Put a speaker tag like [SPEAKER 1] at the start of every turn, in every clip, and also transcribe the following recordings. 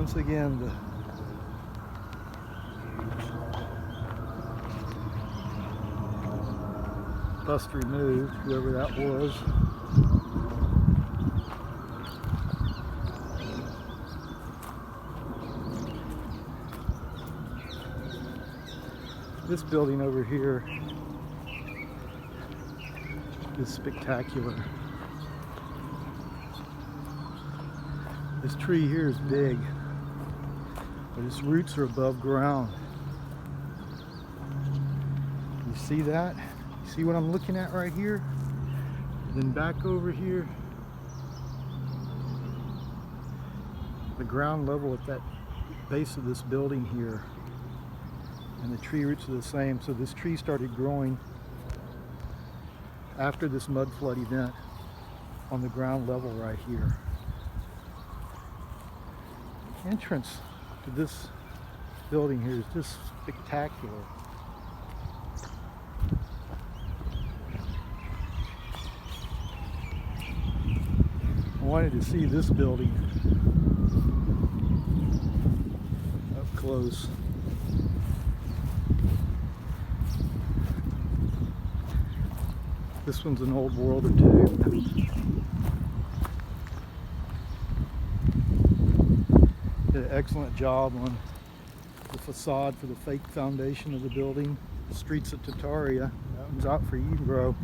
[SPEAKER 1] Once again, the bust removed, whoever that was. This building over here is spectacular. This tree here is big, but its roots are above ground. You see that? You see what I'm looking at right here? And then back over here, the ground level at that base of this building here, and the tree roots are the same. So this tree started growing after this mud flood event on the ground level right here. The entrance to this building here is just spectacular. I wanted to see this building up close. This one's an old world or two. Did an excellent job on the facade for the fake foundation of the building. The streets of Tartaria. That one's out for you, bro.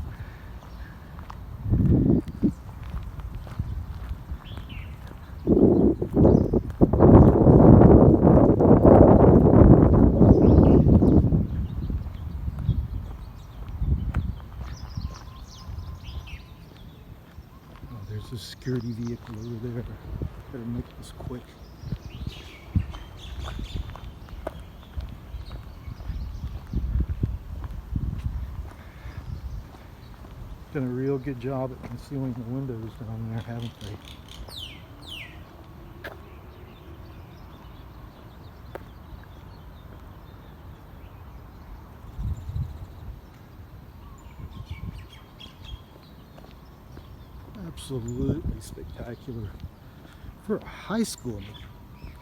[SPEAKER 1] There's a security vehicle over there. Better make this quick. Done a real good job at concealing the windows down there, haven't they? Absolutely spectacular for a high school.